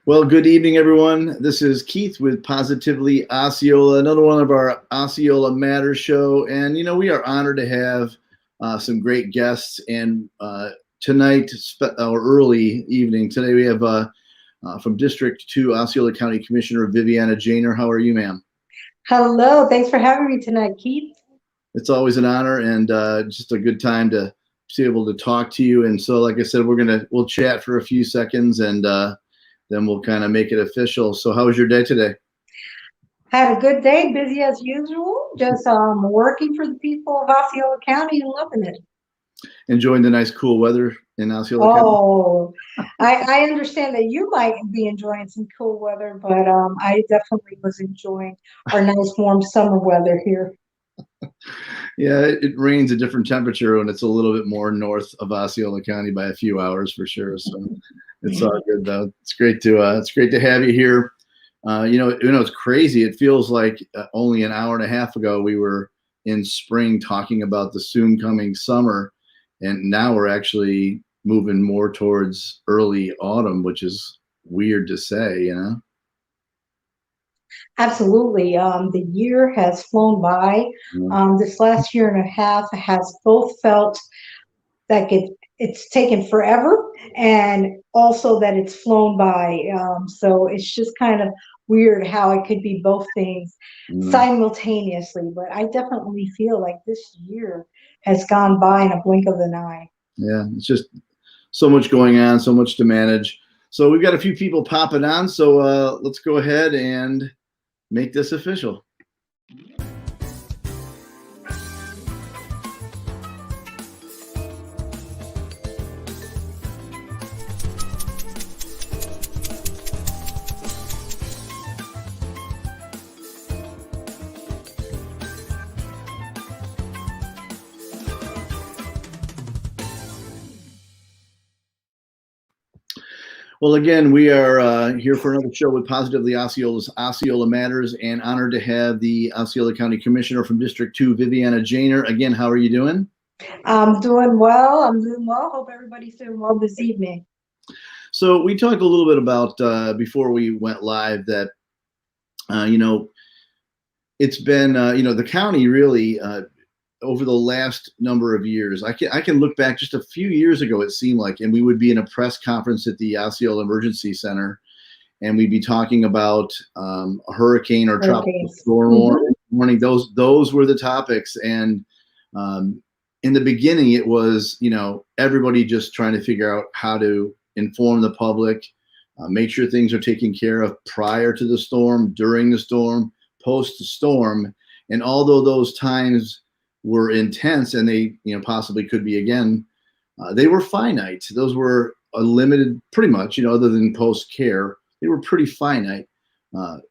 Well, good evening, everyone. This is Keith with Positively Osceola, another one of our Osceola Matters show. And, we are honored to have some great guests. And tonight, or early evening, today we have from District 2, Osceola County Commissioner Viviana Janer. How are you, ma'am? Hello. Thanks for having me tonight, Keith. It's always an honor and just a good time to be able to talk to you. And so, like I said, we'll chat for a few seconds and then we'll kind of make it official. So how was your day today? Had a good day, busy as usual. Just working for the people of Osceola County and loving it. Enjoying the nice cool weather in Osceola County? Oh, I understand that you might be enjoying some cool weather, but I definitely was enjoying our nice warm summer weather here. Yeah, it rains a different temperature when it's a little bit more north of Osceola County by a few hours for sure. So it's all good though. It's great to have you here. It's crazy. It feels like only an hour and a half ago we were in spring talking about the soon coming summer, and now we're actually moving more towards early autumn, which is weird to say, Absolutely. The year has flown by. This last year and a half has both felt like it's taken forever and also that it's flown by. So it's just kind of weird how it could be both things simultaneously. But I definitely feel like this year has gone by in a blink of an eye. Yeah, it's just so much going on, so much to manage. So we've got a few people popping on. So let's go ahead and make this official. Well, again, we are here for another show with Positively Osceola's Osceola Matters, and honored to have the Osceola County Commissioner from District 2, Viviana Janer. Again, how are you doing? I'm doing well. Hope everybody's doing well this evening. So we talked a little bit about before we went live that, it's been, the county really over the last number of years. I can look back just a few years ago, it seemed like, and we would be in a press conference at the Osceola Emergency Center, and we'd be talking about a hurricane or tropical storm warning. Those were the topics. And in the beginning, it was, everybody just trying to figure out how to inform the public, make sure things are taken care of prior to the storm, during the storm, post the storm. And although those times were intense, and they possibly could be again, they were finite. Those were a limited, pretty much, other than post care, they were pretty finite.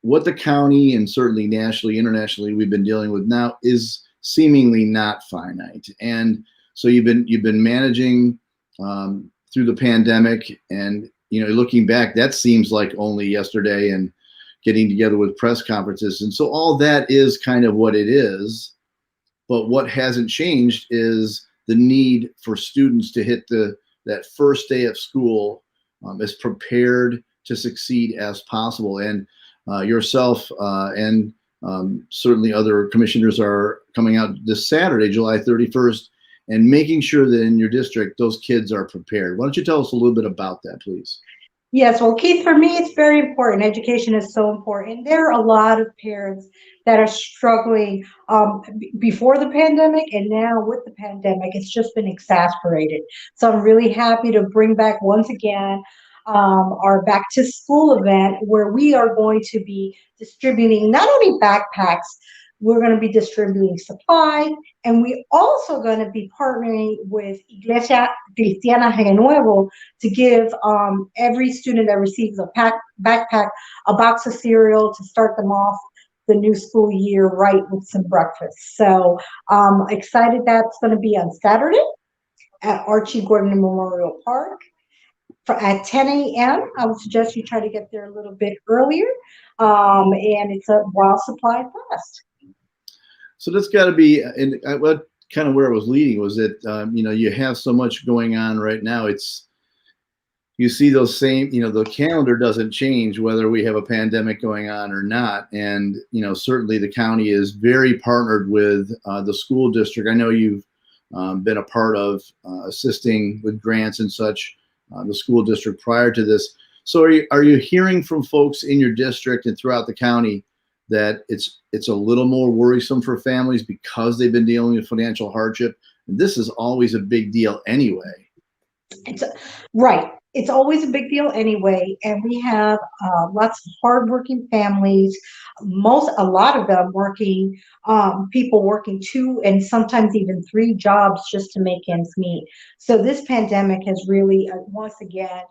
What the county and certainly nationally, internationally, we've been dealing with now is seemingly not finite. And so you've been managing through the pandemic, and looking back, that seems like only yesterday, and getting together with press conferences, and so all that is kind of what it is. But what hasn't changed is the need for students to hit that first day of school as prepared to succeed as possible. And yourself and certainly other commissioners are coming out this Saturday, July 31st, and making sure that in your district, those kids are prepared. Why don't you tell us a little bit about that, please? Yes, well, Keith, for me, it's very important. Education is so important. There are a lot of parents that are struggling before the pandemic, and now with the pandemic, it's just been exacerbated. So I'm really happy to bring back once again our back to school event, where we are going to be distributing not only backpacks, we're going to be distributing supplies, and we're also going to be partnering with Iglesia Cristiana Genuevo to give every student that receives a backpack a box of cereal to start them off the new school year right with some breakfast. So excited that's going to be on Saturday at Archie Gordon Memorial Park at 10 a.m. I would suggest you try to get there a little bit earlier, and it's a while supplies last. So that's got to be, and what kind of where I was leading was that, you have so much going on right now. It's, you see those same, the calendar doesn't change whether we have a pandemic going on or not. And, certainly the county is very partnered with the school district. I know you've been a part of assisting with grants and such, the school district prior to this. So are you hearing from folks in your district and throughout the county that it's a little more worrisome for families because they've been dealing with financial hardship? And this is always a big deal anyway. Right. It's always a big deal anyway, and we have lots of hardworking families. A lot of them working, people working 2 and sometimes even 3 jobs just to make ends meet. So this pandemic has really, once again,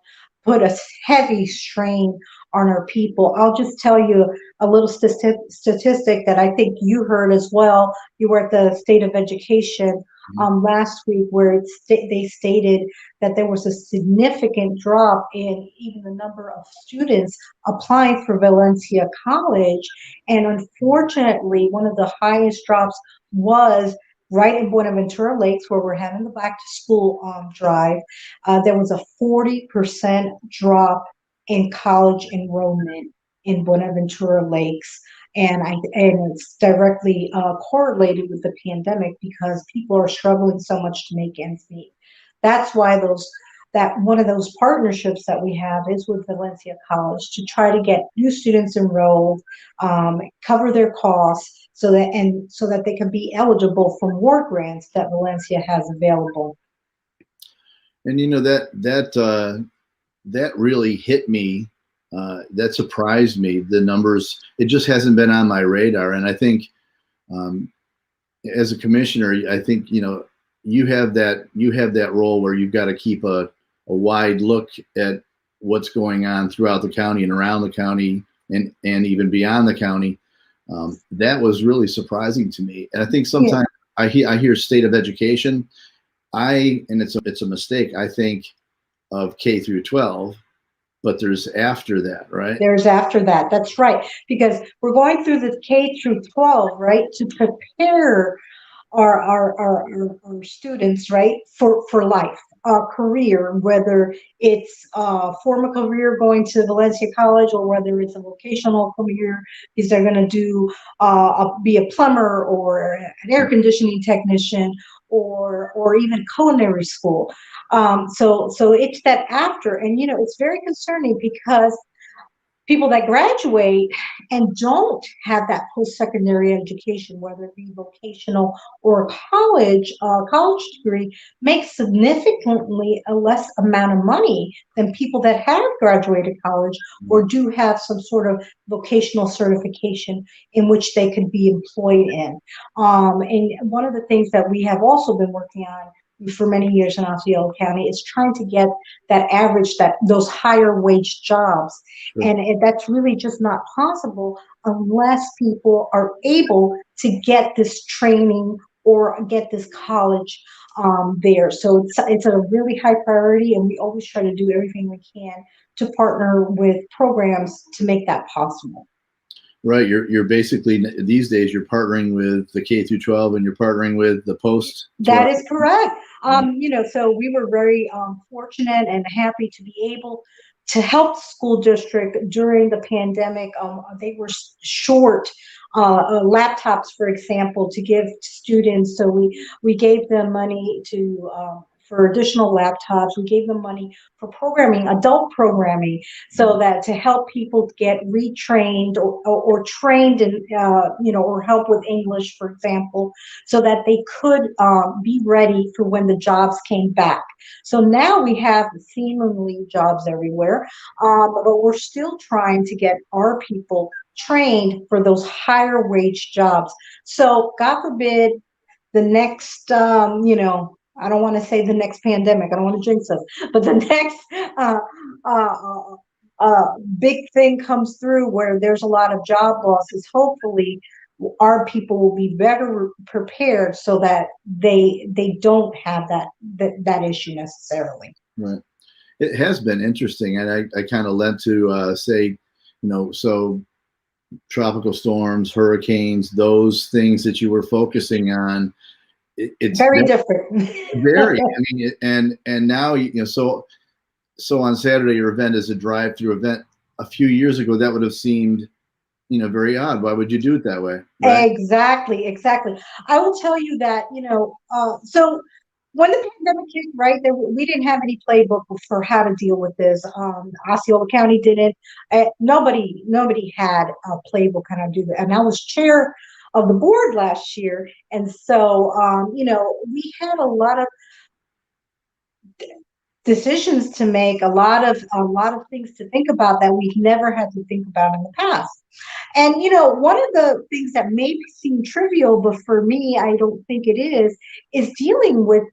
put a heavy strain on our people. I'll just tell you a little statistic that I think you heard as well. You were at the State of Education last week, where they stated that there was a significant drop in even the number of students applying for Valencia College. And unfortunately, one of the highest drops was right in Buenaventura Lakes, where we're having the back to school drive. There was a 40% drop in college enrollment in Buenaventura Lakes. And it's directly correlated with the pandemic because people are struggling so much to make ends meet. That's why one of those partnerships that we have is with Valencia College to try to get new students enrolled, cover their costs, so that they can be eligible for more grants that Valencia has available. And that really hit me. That surprised me. The numbers, it just hasn't been on my radar. And I think as a commissioner, I think, you have that role where you've got to keep a wide look at what's going on throughout the county and around the county and even beyond the county. That was really surprising to me. And I think sometimes I hear State of Education, and it's a mistake. I think of K through 12. But there's after that, right? There's after that. That's right. Because we're going through the K through 12, right, to prepare our students, right, for life, career, whether it's form a career going to Valencia College or whether it's a vocational career, because they're going to be a plumber or an air conditioning technician or even culinary school. So it's that after, and it's very concerning because people that graduate and don't have that post-secondary education, whether it be vocational or college degree, make significantly a less amount of money than people that have graduated college or do have some sort of vocational certification in which they could be employed in. And one of the things that we have also been working on for many years in Osceola County is trying to get that average, those higher wage jobs. Sure. And that's really just not possible unless people are able to get this training or get this college there. So it's a really high priority, and we always try to do everything we can to partner with programs to make that possible. Right. You're basically, these days, you're partnering with the K through 12 and you're partnering with the post. That is correct. So we were very fortunate and happy to be able to help the school district during the pandemic. They were short laptops, for example, to give to students. So we gave them money for additional laptops. We gave them money for programming, adult programming, so that to help people get retrained or trained in, or help with English, for example, so that they could be ready for when the jobs came back. So now we have seemingly jobs everywhere, but we're still trying to get our people trained for those higher wage jobs. So God forbid the next, I don't want to say the next pandemic. I don't want to jinx us, but the next big thing comes through where there's a lot of job losses. Hopefully, our people will be better prepared so that they don't have that issue necessarily. Right. It has been interesting, and I kind of led to say, so tropical storms, hurricanes, those things that you were focusing on. It's very different. Very. I mean, and now, so so on Saturday, your event is a drive-through event. A few years ago, that would have seemed, very odd. Why would you do it that way? Right? Exactly, exactly. I will tell you that, so when the pandemic hit, right, we didn't have any playbook for how to deal with this. Osceola County didn't. Nobody had a playbook on how to do that. And I was chair of the board last year, and so we had a lot of decisions to make, a lot of things to think about that we've never had to think about in the past. And one of the things that maybe seem trivial, but for me, I don't think it is dealing with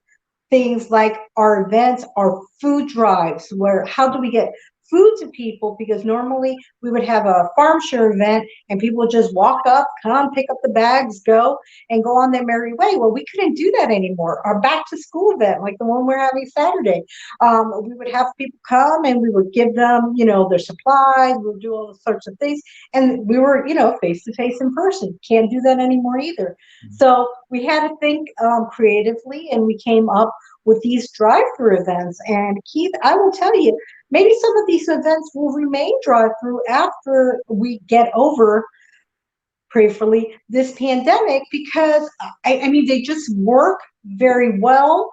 things like our events, our food drives, where how do we get food to people? Because normally we would have a farm share event and people would just walk up, come, pick up the bags, go, and go on their merry way. Well, we couldn't do that anymore. Our back to school event, like the one we're having Saturday, we would have people come and we would give them, their supplies, we would do all sorts of things. And we were, face to face in person. Can't do that anymore either. So we had to think creatively, and we came up with these drive-through events. And Keith, I will tell you, maybe some of these events will remain drive-through after we get over, prayerfully, this pandemic, because I mean they just work very well.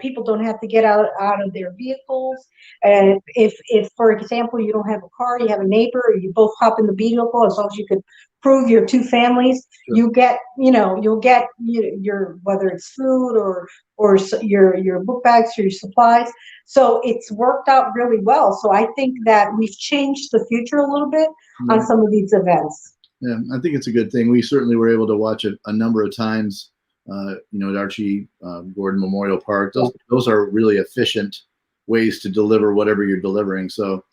People don't have to get out of their vehicles. And if for example you don't have a car, you have a neighbor, or you both hop in the vehicle, as long as you could prove your two families, Sure. you'll get your, whether it's food or your book bags or your supplies. So it's worked out really well. So I think that we've changed the future a little bit on some of these events. Yeah, I think it's a good thing. We certainly were able to watch it a number of times, at Archie Gordon Memorial Park. Those are really efficient ways to deliver whatever you're delivering. So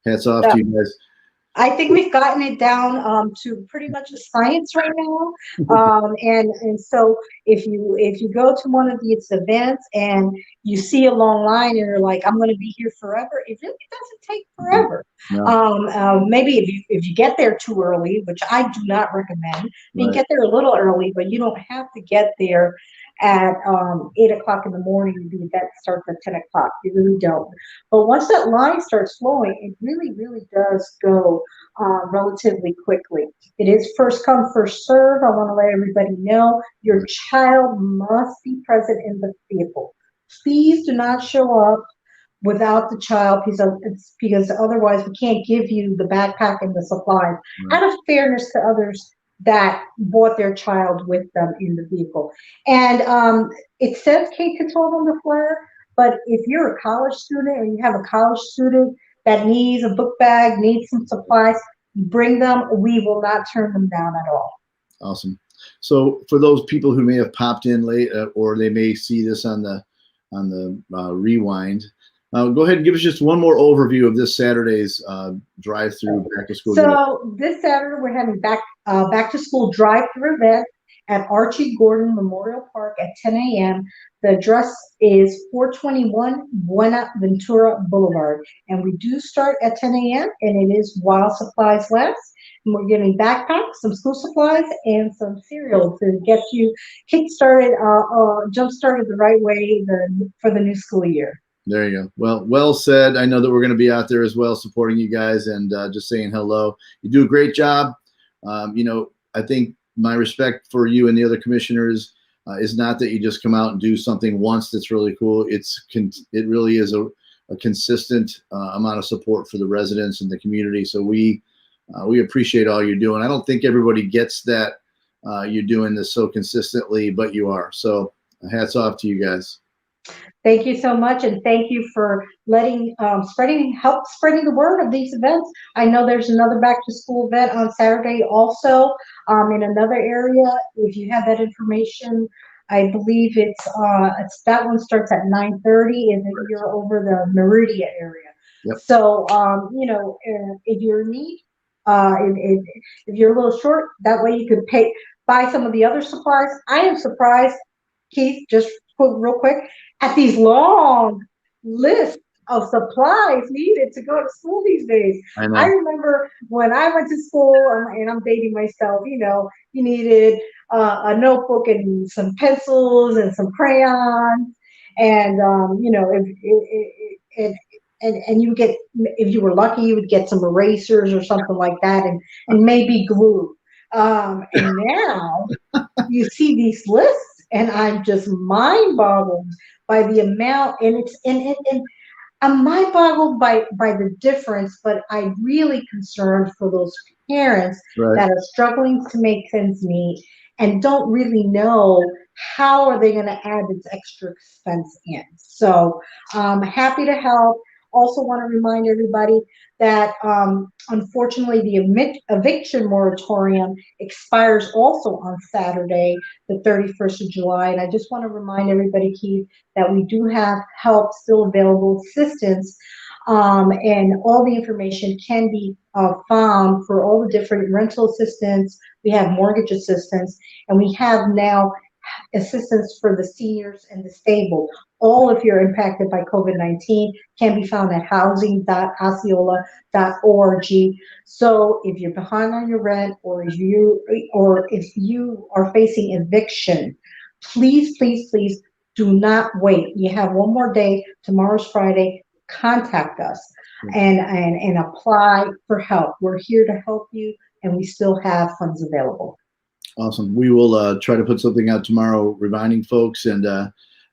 hats off to you guys. I think we've gotten it down to pretty much a science right now. And so if you go to one of these events and you see a long line and you're like, I'm going to be here forever, it really doesn't take forever. No. Maybe if you get there too early, which I do not recommend, you can get there a little early, but you don't have to get there at 8 o'clock in the morning. The event starts at 10 o'clock. You really don't. But once that line starts flowing, it really, really does go relatively quickly. It is first come, first serve. I want to let everybody know your child must be present in the vehicle. Please do not show up without the child, because otherwise we can't give you the backpack and the supplies. Out of fairness to others that brought their child with them in the vehicle. And it says K-12 on the flyer, but if you're a college student or you have a college student that needs a book bag, needs some supplies, bring them. We will not turn them down at all. Awesome. So for those people who may have popped in late, or they may see this on the rewind, go ahead and give us just one more overview of this Saturday's drive-through back to school. So this Saturday we're having back to school drive-through event at Archie Gordon Memorial Park at 10 a.m. The address is 421 Buenaventura Boulevard, and we do start at 10 a.m. and it is while supplies last. And we're giving backpacks, some school supplies, and some cereal to get you kick-started, jump-started the right way for the new school year. There you go. Well said. I know that we're going to be out there as well, supporting you guys and just saying hello. You do a great job. I think my respect for you and the other commissioners is not that you just come out and do something once that's really cool. It really is a consistent amount of support for the residents and the community. So we appreciate all you're doing. I don't think everybody gets that you're doing this so consistently, but you are. So hats off to you guys. Thank you so much, and thank you for help spreading the word of these events. I know there's another back to school event on Saturday also in another area. If you have that information, I believe it's that one starts at 9:30, and then you're over the Meridian area. Yep. So if you're in need, if you're a little short, that way you could buy some of the other supplies. I am surprised, Keith, just real quick, at these long lists of supplies needed to go to school these days. I remember when I went to school, and I'm dating myself, you needed a notebook and some pencils and some crayons. And, and you would get, if you were lucky, you would get some erasers or something like that, and maybe glue. And now you see these lists, and I'm just mind boggled by the amount, and and I'm mind boggled by the difference, but I'm really concerned for those parents Right. that are struggling to make ends meet and don't really know how are they going to add this extra expense in. So happy to help. Also want to remind everybody that unfortunately the eviction moratorium expires also on Saturday, the 31st of July. And I just want to remind everybody, Keith, that we do have help still available, assistance, and all the information can be found for all the different rental assistance. We have mortgage assistance, and we have now assistance for the seniors and disabled. All, if you're impacted by COVID-19, can be found at housing.osceola.org. So if you're behind on your rent, or if you are facing eviction, please, please, please do not wait. You have one more day. Tomorrow's Friday. Contact us and apply for help. We're here to help you, and we still have funds available. Awesome. We will try to put something out tomorrow reminding folks. And I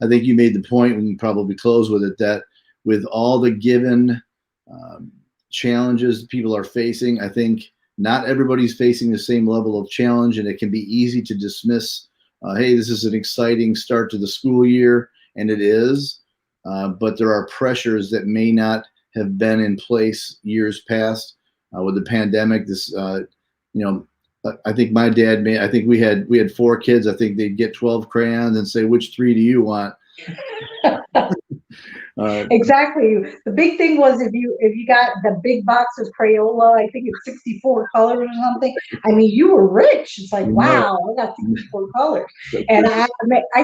think you made the point, we can probably close with it, that with all the given challenges people are facing, I think not everybody's facing the same level of challenge, and it can be easy to dismiss, hey, this is an exciting start to the school year, and it is, but there are pressures that may not have been in place years past. With the pandemic, this, I think my dad I think we had 4 kids. I think they'd get 12 crayons and say, which 3 do you want? Exactly. The big thing was if you got the big box of Crayola, I think it's 64 colors or something. I mean, you were rich. It's like, wow, I got 64 colors. And I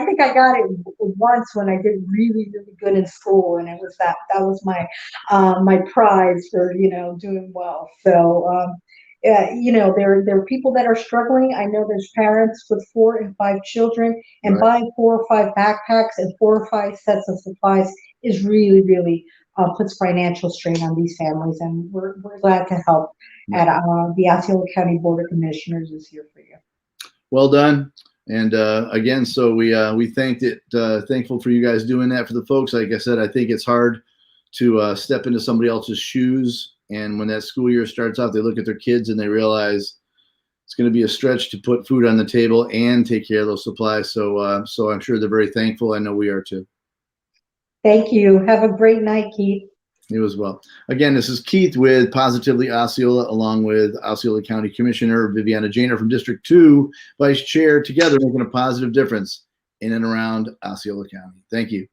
think I got it once when I did really, really good in school, and it was that was my my prize for doing well. So there are people that are struggling. I know there's parents with 4 and 5 children, and buying 4 or 5 backpacks and 4 or 5 sets of supplies is really, really puts financial strain on these families. And we're glad to help. At the Osceola County Board of Commissioners is here for you. Well done. And again, so we thankful for you guys doing that for the folks. Like I said, I think it's hard to step into somebody else's shoes. And when that school year starts out, they look at their kids and they realize it's going to be a stretch to put food on the table and take care of those supplies. So I'm sure they're very thankful. I know we are too. Thank you. Have a great night, Keith. You as well. Again, this is Keith with Positively Osceola, along with Osceola County Commissioner Viviana Janer from District 2, Vice Chair, together making a positive difference in and around Osceola County. Thank you.